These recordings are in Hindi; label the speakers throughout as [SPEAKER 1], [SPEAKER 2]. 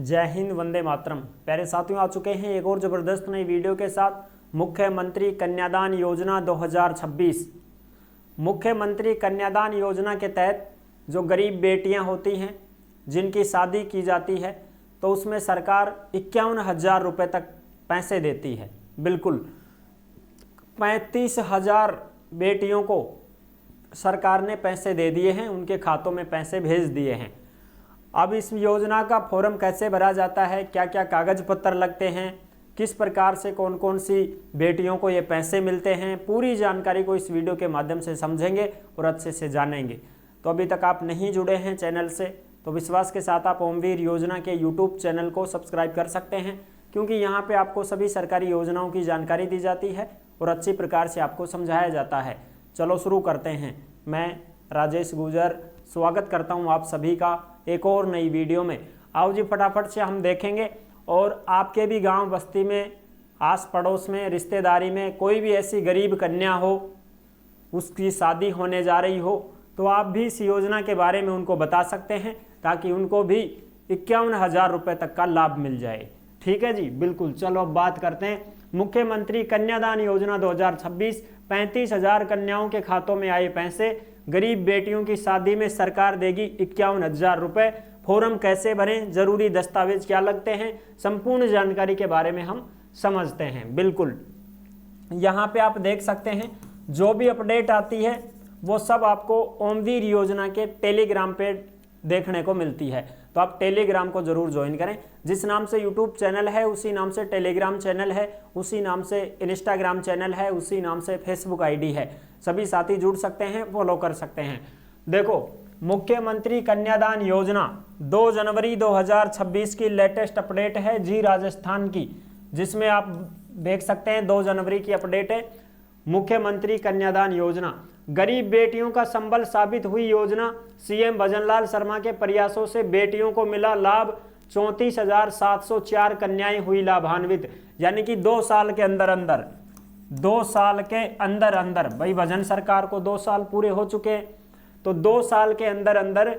[SPEAKER 1] जय हिंद, वंदे मातरम। प्यारे साथियों, आ चुके हैं एक और ज़बरदस्त नई वीडियो के साथ। मुख्यमंत्री कन्यादान योजना 2026। मुख्यमंत्री कन्यादान योजना के तहत जो गरीब बेटियां होती हैं जिनकी शादी की जाती है तो उसमें सरकार 51,000 रुपये तक पैसे देती है। बिल्कुल 35,000 बेटियों को सरकार ने पैसे दे दिए हैं, उनके खातों में पैसे भेज दिए हैं। अब इस योजना का फॉर्म कैसे भरा जाता है, क्या क्या कागज पत्र लगते हैं, किस प्रकार से कौन कौन सी बेटियों को ये पैसे मिलते हैं, पूरी जानकारी को इस वीडियो के माध्यम से समझेंगे और अच्छे से जानेंगे। तो अभी तक आप नहीं जुड़े हैं चैनल से तो विश्वास के साथ आप ओमवीर योजना के यूट्यूब चैनल को सब्सक्राइब कर सकते हैं, क्योंकि यहाँ पे आपको सभी सरकारी योजनाओं की जानकारी दी जाती है और अच्छी प्रकार से आपको समझाया जाता है। चलो शुरू करते हैं। मैं राजेश गुजर स्वागत करता हूँ आप सभी का एक और नई वीडियो में। आओ जी फटाफट से हम देखेंगे। और आपके भी गांव बस्ती में, आस पड़ोस में, रिश्तेदारी में कोई भी ऐसी गरीब कन्या हो, उसकी शादी होने जा रही हो, तो आप भी इस योजना के बारे में उनको बता सकते हैं ताकि उनको भी 51,000 रुपये तक का लाभ मिल जाए। ठीक है जी, बिल्कुल। चलो अब बात करते हैं मुख्यमंत्री कन्यादान योजना 2026। 35,000 कन्याओं के खातों में आए पैसे। गरीब बेटियों की शादी में सरकार देगी 51,000 रुपये। फॉर्म कैसे भरें, जरूरी दस्तावेज क्या लगते हैं, संपूर्ण जानकारी के बारे में हम समझते हैं। बिल्कुल यहाँ पे आप देख सकते हैं जो भी अपडेट आती है वो सब आपको ओमवीर योजना के टेलीग्राम पे देखने को मिलती है। तो आप टेलीग्राम को जरूर ज्वाइन करें। जिस नाम से यूट्यूब चैनल है उसी नाम से टेलीग्राम चैनल है, उसी नाम से इंस्टाग्राम चैनल है, उसी नाम से फेसबुक आईडी है। सभी साथी जुड़ सकते हैं, फॉलो कर सकते हैं। देखो, मुख्यमंत्री कन्यादान योजना 2 जनवरी 2026 की लेटेस्ट अपडेट है जी राजस्थान की, जिसमें आप देख सकते हैं 2 जनवरी की अपडेट है। मुख्यमंत्री कन्यादान योजना गरीब बेटियों का संबल साबित हुई योजना। सीएम भजनलाल शर्मा के प्रयासों से बेटियों को मिला लाभ। 34,704 कन्याएं हुई लाभान्वित। यानी कि 2 साल के अंदर अंदर भाई भजन सरकार को 2 साल पूरे हो चुके हैं, तो 2 साल के अंदर अंदर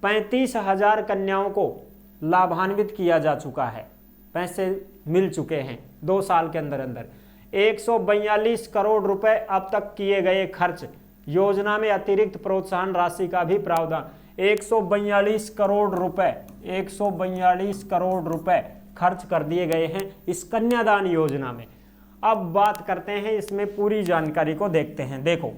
[SPEAKER 1] 35,000 कन्याओं को लाभान्वित किया जा चुका है। पैसे मिल चुके हैं 2 साल के अंदर अंदर। 142 करोड़ रुपए अब तक किए गए खर्च। योजना में अतिरिक्त प्रोत्साहन राशि का भी प्रावधान। 142 करोड़ रुपए खर्च कर दिए गए हैं इस कन्यादान योजना में। अब बात करते हैं इसमें पूरी जानकारी को देखते हैं। देखो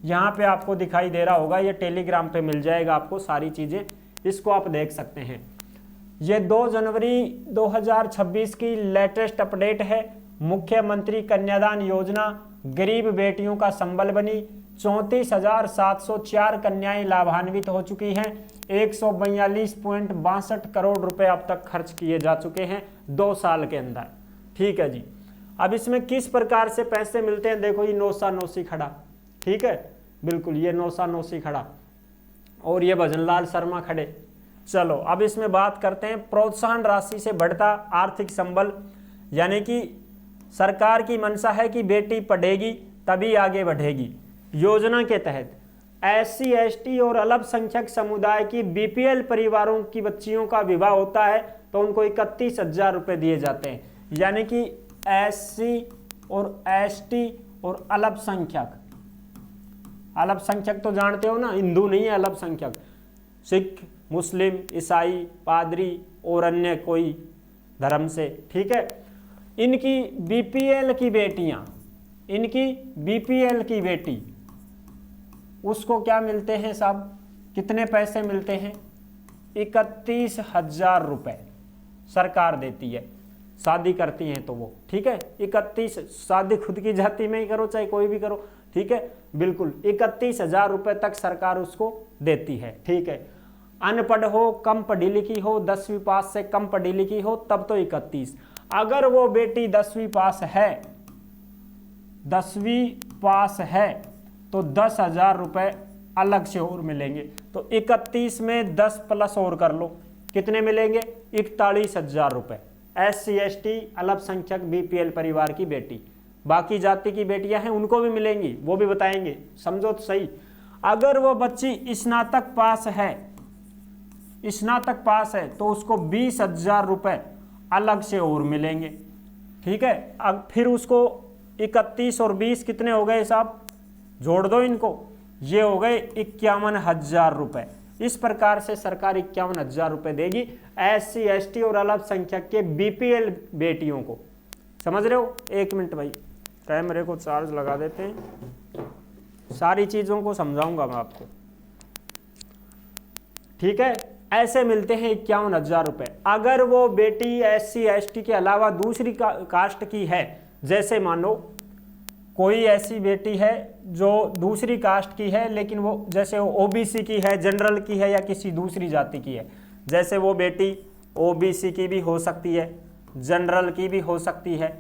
[SPEAKER 1] यहाँ पे आपको दिखाई दे रहा होगा, ये टेलीग्राम पे मिल जाएगा आपको सारी चीजें, इसको आप देख सकते हैं। ये 2 जनवरी 2026 की लेटेस्ट अपडेट है। मुख्यमंत्री कन्यादान योजना गरीब बेटियों का संबल बनी। 34,704 कन्याएं लाभान्वित हो चुकी हैं। 142.62 करोड़ रुपए अब तक खर्च किए जा चुके हैं 2 साल के अंदर। ठीक है जी। अब इसमें किस प्रकार से पैसे मिलते हैं, देखो ये नौसा नौसी खड़ा, ठीक है, बिल्कुल ये नौसा नौसी खड़ा और ये भजनलाल शर्मा खड़े। चलो अब इसमें बात करते हैं प्रोत्साहन राशि से बढ़ता आर्थिक संबल। यानी कि सरकार की मंशा है कि बेटी पढ़ेगी तभी आगे बढ़ेगी। योजना के तहत SC ST और अल्पसंख्यक समुदाय की BPL परिवारों की बच्चियों का विवाह होता है तो उनको 31,000 रुपये दिए जाते हैं। यानी कि SC और ST और अल्पसंख्यक तो जानते हो ना, हिंदू नहीं है अल्पसंख्यक, सिख, मुस्लिम, ईसाई, पादरी और अन्य कोई धर्म से। ठीक है, इनकी BPL की बेटी उसको क्या मिलते हैं साहब, कितने पैसे मिलते हैं? 31,000 रुपये सरकार देती है। शादी करती हैं तो वो, ठीक है, 31, शादी खुद की जाति में ही करो चाहे कोई भी करो, ठीक है, बिल्कुल 31,000 रुपये तक सरकार उसको देती है। ठीक है, अनपढ़ हो, कम पढ़ी लिखी हो, 10वीं पास से कम पढ़ी लिखी हो तब तो 31। अगर वो बेटी 10वीं पास है तो 10,000 रुपये अलग से और मिलेंगे। तो 31 में 10 प्लस और कर लो, कितने मिलेंगे? 41,000 रुपये। SC ST अल्पसंख्यक BPL परिवार की बेटी, बाकी जाति की बेटियां हैं उनको भी मिलेंगी, वो भी बताएंगे, समझो तो सही। अगर वो बच्ची स्नातक पास है स्नातक पास है तो उसको 20,000 रुपये अलग से और मिलेंगे। ठीक है, अब फिर उसको 31 और 20 कितने हो गए साहब, जोड़ दो इनको, ये हो गए 51,000 रुपये। इस प्रकार से सरकार 51,000 रुपये देगी SC ST और अल्पसंख्यक के BPL बेटियों को। समझ रहे हो? एक मिनट भाई, कैमरे को चार्ज लगा देते हैं, सारी चीज़ों को समझाऊंगा मैं आपको। ठीक है, ऐसे मिलते हैं 51,000 रुपये। अगर वो बेटी SC ST के अलावा दूसरी कास्ट की है, जैसे मानो कोई ऐसी बेटी है जो दूसरी कास्ट की है लेकिन वो जैसे वो OBC की है, जनरल की है या किसी दूसरी जाति की है, जैसे वो बेटी OBC की भी हो सकती है, जनरल की भी हो सकती है,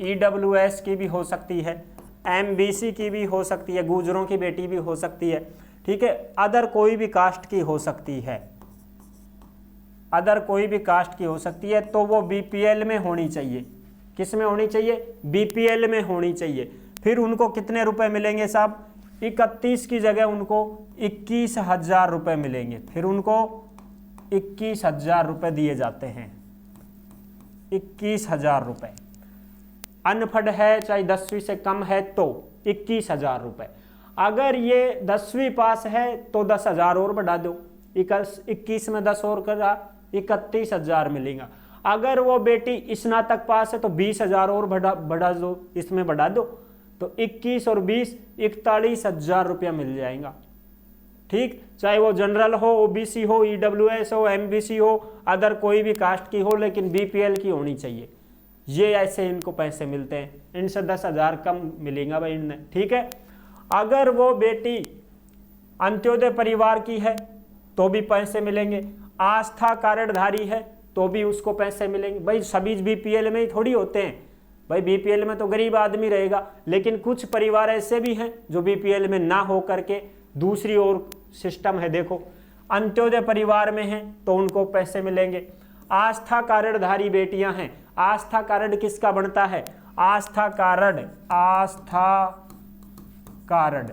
[SPEAKER 1] EWS की भी हो सकती है, MBC की भी हो सकती है, गुजरों की बेटी भी हो सकती है। ठीक है, अदर कोई भी कास्ट की हो सकती है, अदर कोई भी कास्ट की हो सकती है, तो वो BPL में होनी चाहिए। किस में होनी चाहिए? BPL में होनी चाहिए। फिर उनको कितने रुपए मिलेंगे साहब? 31 की जगह उनको 21,000 रुपये मिलेंगे। फिर उनको 21,000 रुपये दिए जाते हैं, 21,000 रुपये। अनपढ़ है चाहे 10वीं से कम है तो 21,000 रुपये। अगर ये 10वीं पास है तो 10,000 और बढ़ा दो, 21 में 10 और करा 31,000 मिलेगा। अगर वो बेटी स्नातक पास है तो 20,000 और बढ़ा दो, इसमें बढ़ा दो, तो 21 और 20 41,000 रुपया मिल जाएगा। ठीक, चाहे वो जनरल हो, OBC हो, EWS हो, MBC हो, अदर कोई भी कास्ट की हो, लेकिन BPL की होनी चाहिए। ये ऐसे इनको पैसे मिलते हैं, इनसे 10,000 कम मिलेगा भाई इनने। ठीक है, अगर वो बेटी अंत्योदय परिवार की है तो भी पैसे मिलेंगे, आस्था कार्डधारी है तो भी उसको पैसे मिलेंगे। भाई सभी BPL में ही थोड़ी होते हैं भाई, BPL में तो गरीब आदमी रहेगा, लेकिन कुछ परिवार ऐसे भी हैं जो BPL में ना हो करके दूसरी ओर सिस्टम है। देखो, अंत्योदय परिवार में है तो उनको पैसे मिलेंगे। आस्था कार्डधारी बेटियां हैं, आस्था कार्ड किसका बनता है? आस्था कार्ड, आस्था कार्ड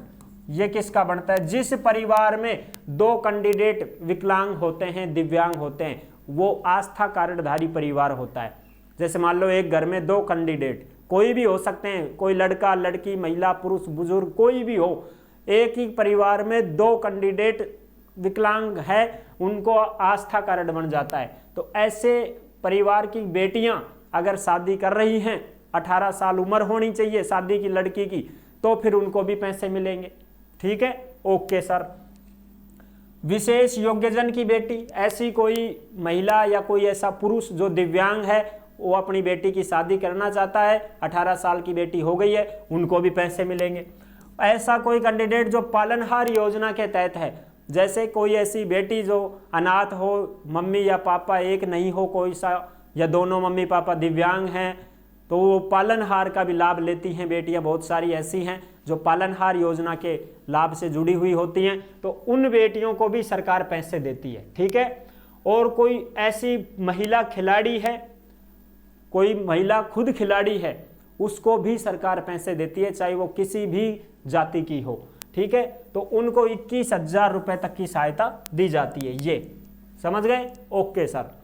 [SPEAKER 1] ये किसका बनता है? जिस परिवार में 2 कैंडिडेट विकलांग होते हैं, दिव्यांग होते हैं, वो आस्था कार्डधारी परिवार होता है। जैसे मान लो एक घर में 2 कैंडिडेट, कोई भी हो सकते हैं, कोई लड़का लड़की, महिला पुरुष बुजुर्ग कोई भी हो, एक ही परिवार में 2 कैंडिडेट विकलांग है, उनको आस्था कार्ड बन जाता है। तो ऐसे परिवार की बेटियां अगर शादी कर रही हैं, 18 साल उम्र होनी चाहिए शादी की लड़की की, तो फिर उनको भी पैसे मिलेंगे। ठीक है, ओके सर। विशेष योग्यजन की बेटी, ऐसी कोई महिला या कोई ऐसा पुरुष जो दिव्यांग है, वो अपनी बेटी की शादी करना चाहता है, 18 साल की बेटी हो गई है, उनको भी पैसे मिलेंगे। ऐसा कोई कैंडिडेट जो पालनहार योजना के तहत है, जैसे कोई ऐसी बेटी जो अनाथ हो, मम्मी या पापा एक नहीं हो कोई सा, या दोनों मम्मी पापा दिव्यांग हैं, तो वो पालनहार का भी लाभ लेती हैं बेटियां। बहुत सारी ऐसी हैं जो पालनहार योजना के लाभ से जुड़ी हुई होती हैं, तो उन बेटियों को भी सरकार पैसे देती है। ठीक है, और कोई ऐसी महिला खिलाड़ी है, कोई महिला खुद खिलाड़ी है, उसको भी सरकार पैसे देती है, चाहे वो किसी भी जाति की हो। ठीक है, तो उनको 21,000 रुपये तक की सहायता दी जाती है। ये समझ गए? Okay sir.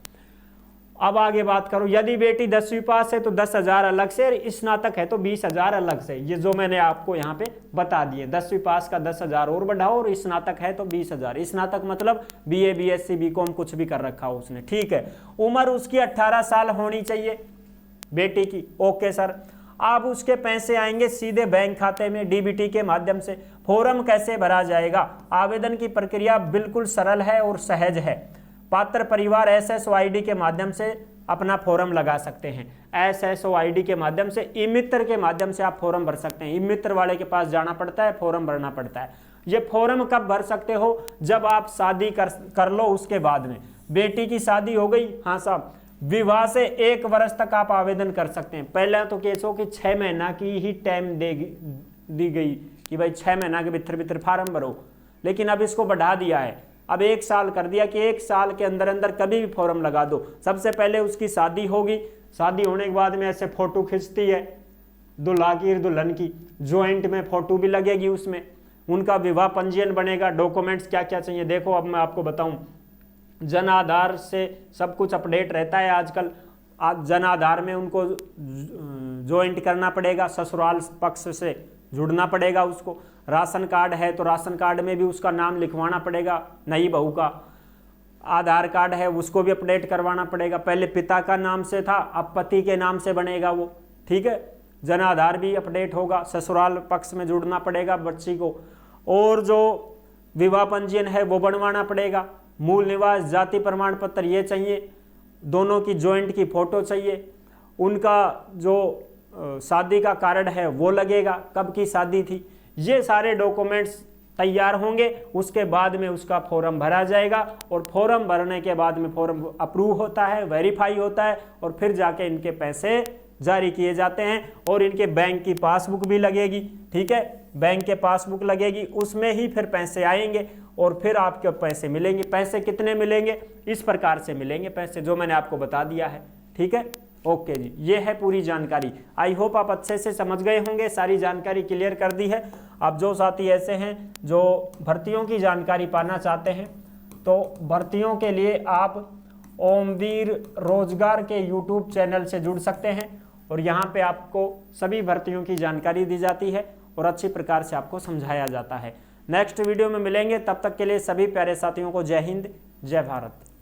[SPEAKER 1] अब आगे बात करो, यदि बेटी 10वीं पास है तो 10,000 अलग से, स्नातक है तो 20,000 अलग से। ये जो मैंने आपको यहाँ पे बता दिए, 10वीं पास का 10,000 और बढ़ाओ, और स्नातक है तो 20,000। स्नातक मतलब BA BSc BCom कुछ भी कर रखा हो उसने। ठीक है, उम्र उसकी 18 साल होनी चाहिए बेटी की। Okay sir. अब उसके पैसे आएंगे सीधे बैंक खाते में DBT के माध्यम से। फॉर्म कैसे भरा जाएगा? आवेदन की प्रक्रिया बिल्कुल सरल है और सहज है। पात्र परिवार SSOID के माध्यम से अपना फॉर्म लगा सकते हैं। SSOID के माध्यम से, ई-मित्र के माध्यम से आप फॉर्म भर सकते हैं। ई-मित्र वाले के पास जाना पड़ता है, फॉर्म भरना पड़ता है। ये फॉर्म कब भर सकते हो? जब आप शादी कर लो उसके बाद में। बेटी की शादी हो गई, हाँ साहब, विवाह से 1 वर्ष तक आप आवेदन कर सकते हैं। पहले तो केस हो कि 6 महीना की ही टाइम दी गई कि भाई 6 महीना के भीतर फार्म भरो, लेकिन अब इसको बढ़ा दिया है, अब 1 साल कर दिया कि 1 साल के अंदर अंदर कभी भी फॉर्म लगा दो। सबसे पहले उसकी शादी होगी, शादी होने के बाद में ऐसे फोटो खींचती है दूल्हा की दुल्हन की, ज्वाइंट में फोटो भी लगेगी उसमें, उनका विवाह पंजीयन बनेगा। डॉक्यूमेंट्स क्या क्या चाहिए देखो, अब मैं आपको बताऊं। जन आधार से सब कुछ अपडेट रहता है आजकल। जन आधार में उनको ज्वाइंट करना पड़ेगा, ससुराल पक्ष से जुड़ना पड़ेगा उसको। राशन कार्ड है तो राशन कार्ड में भी उसका नाम लिखवाना पड़ेगा, नई बहू का। आधार कार्ड है उसको भी अपडेट करवाना पड़ेगा, पहले पिता का नाम से था अब पति के नाम से बनेगा वो, ठीक है। जन आधार भी अपडेट होगा, ससुराल पक्ष में जुड़ना पड़ेगा बच्ची को। और जो विवाह पंजीयन है वो बनवाना पड़ेगा, मूल निवास, जाति प्रमाण पत्र ये चाहिए, दोनों की जॉइंट की फोटो चाहिए, उनका जो शादी का कार्ड है वो लगेगा, कब की शादी थी, ये सारे डॉक्यूमेंट्स तैयार होंगे। उसके बाद में उसका फॉर्म भरा जाएगा और फॉर्म भरने के बाद में फॉर्म अप्रूव होता है, वेरीफाई होता है और फिर जाके इनके पैसे जारी किए जाते हैं। और इनके बैंक की पासबुक भी लगेगी, ठीक है, बैंक के पासबुक लगेगी, उसमें ही फिर पैसे आएंगे और फिर आपके पैसे मिलेंगे। पैसे कितने मिलेंगे, इस प्रकार से मिलेंगे पैसे जो मैंने आपको बता दिया है, ठीक है। ओके जी, ये है पूरी जानकारी। आई होप आप अच्छे से समझ गए होंगे, सारी जानकारी क्लियर कर दी है। अब जो साथी ऐसे हैं जो भर्तियों की जानकारी पाना चाहते हैं तो भर्तियों के लिए आप ओमवीर रोजगार के यूट्यूब चैनल से जुड़ सकते हैं और यहाँ पे आपको सभी भर्तियों की जानकारी दी जाती है और अच्छी प्रकार से आपको समझाया जाता है। नेक्स्ट वीडियो में मिलेंगे, तब तक के लिए सभी प्यारे साथियों को जय हिंद, जय भारत।